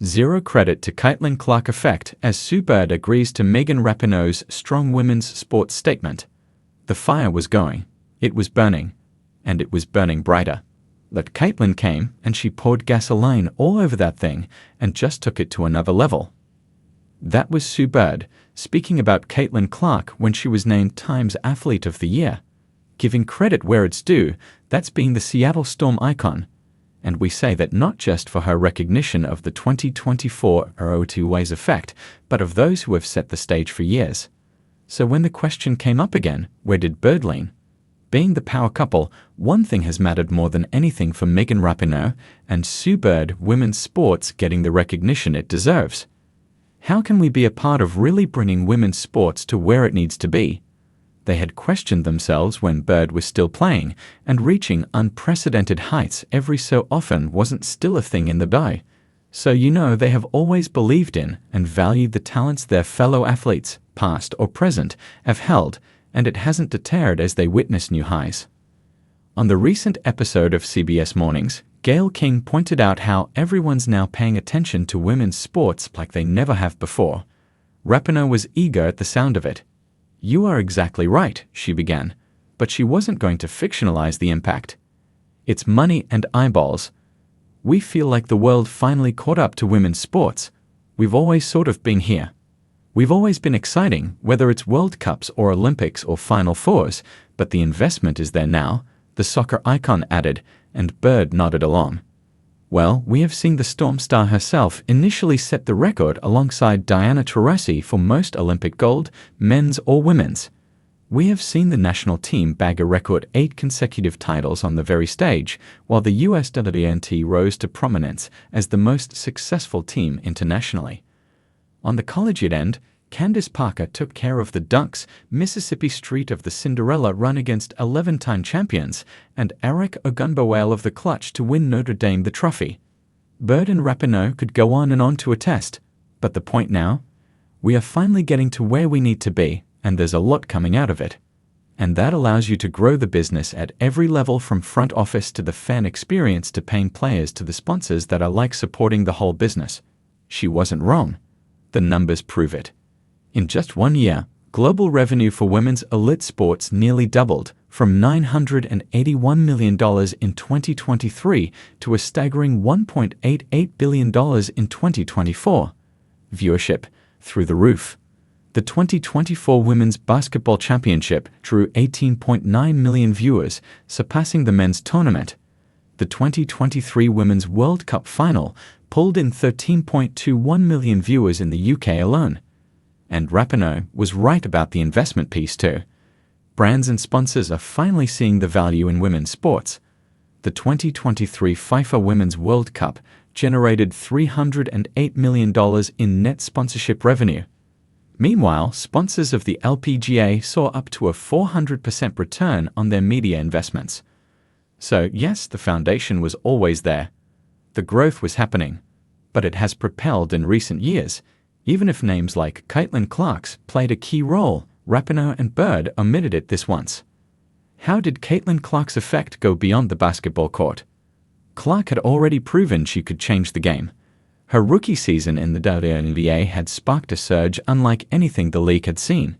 Zero credit to Caitlin Clark effect as Sue Bird agrees to Megan Rapinoe's strong women's sports statement. The fire was going, it was burning, and it was burning brighter. But Caitlin came and she poured gasoline all over that thing and just took it to another level. That was Sue Bird speaking about Caitlin Clark when she was named Times Athlete of the Year. Giving credit where it's due, that's being the Seattle Storm icon. And we say that not just for her recognition of the 2024 02 Ways effect, but of those who have set the stage for years. So when the question came up again, where did Bird lean? Being the power couple, one thing has mattered more than anything for Megan Rapinoe and Sue Bird women's sports getting the recognition it deserves. How can we be a part of really bringing women's sports to where it needs to be? They had questioned themselves when Bird was still playing, and reaching unprecedented heights every so often wasn't still a thing in the bay. So they have always believed in and valued the talents their fellow athletes, past or present, have held, and it hasn't deterred as they witness new highs. On the recent episode of CBS Mornings, Gayle King pointed out how everyone's now paying attention to women's sports like they never have before. Rapinoe was eager at the sound of it. "You are exactly right," she began, but she wasn't going to fictionalize the impact. "It's money and eyeballs. We feel like the world finally caught up to women's sports. We've always sort of been here. We've always been exciting, whether it's World Cups or Olympics or Final Fours, but the investment is there now," the soccer icon added, and Bird nodded along. "Well, we have seen the Storm star herself initially set the record alongside Diana Taurasi for most Olympic gold, men's or women's. We have seen the national team bag a record 8 consecutive titles on the very stage, while the US WNBA rose to prominence as the most successful team internationally. On the collegiate end, Candace Parker took care of the Ducks, Mississippi Street of the Cinderella run against 11-time champions, and Eric Ogunbowale of the Clutch to win Notre Dame the trophy. Bird and Rapinoe could go on and on to attest, but the point now? We are finally getting to where we need to be, and there's a lot coming out of it. And that allows you to grow the business at every level, from front office to the fan experience to paying players to the sponsors that are like supporting the whole business. She wasn't wrong. The numbers prove it. In just 1 year, global revenue for women's elite sports nearly doubled, from $981 million in 2023 to a staggering $1.88 billion in 2024. Viewership, through the roof. The 2024 Women's Basketball Championship drew 18.9 million viewers, surpassing the men's tournament. The 2023 Women's World Cup Final pulled in 13.21 million viewers in the UK alone. And Rapinoe was right about the investment piece too. Brands and sponsors are finally seeing the value in women's sports. The 2023 FIFA Women's World Cup generated $308 million in net sponsorship revenue. Meanwhile, sponsors of the LPGA saw up to a 400% return on their media investments. So yes, the foundation was always there. The growth was happening, but it has propelled in recent years. Even if names like Caitlin Clark's played a key role, Rapinoe and Bird omitted it this once. How did Caitlin Clark's effect go beyond the basketball court? Clark had already proven she could change the game. Her rookie season in the WNBA had sparked a surge unlike anything the league had seen.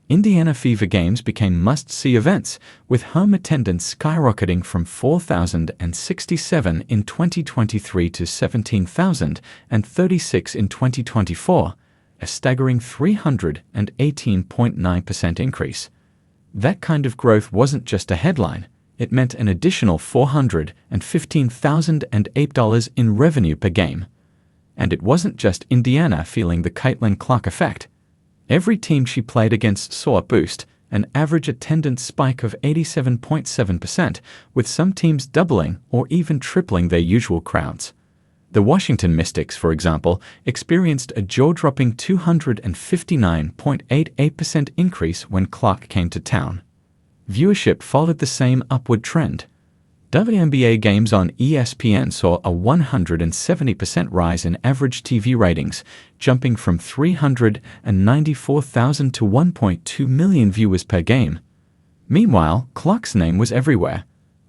Indiana Fever games became must-see events, with home attendance skyrocketing from 4,067 in 2023 to 17,036 in 2024, a staggering 318.9% increase. That kind of growth wasn't just a headline, it meant an additional $415,008 in revenue per game. And it wasn't just Indiana feeling the Caitlin Clark effect. Every team she played against saw a boost, an average attendance spike of 87.7%, with some teams doubling or even tripling their usual crowds. The Washington Mystics, for example, experienced a jaw-dropping 259.88% increase when Clark came to town. Viewership followed the same upward trend. WNBA games on ESPN saw a 170% rise in average TV ratings, jumping from 394,000 to 1.2 million viewers per game. Meanwhile, Clark's name was everywhere.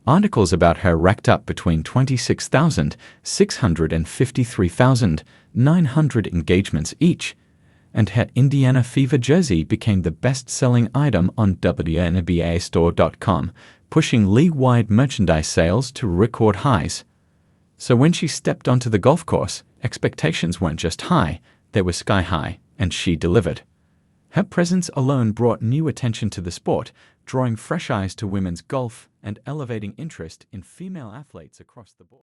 Articles about her racked up between 26,600 and 53,900 engagements each, and her Indiana Fever jersey became the best-selling item on WNBAstore.com, pushing league-wide merchandise sales to record highs. So when she stepped onto the golf course, expectations weren't just high, they were sky-high, and she delivered. Her presence alone brought new attention to the sport, drawing fresh eyes to women's golf and elevating interest in female athletes across the board.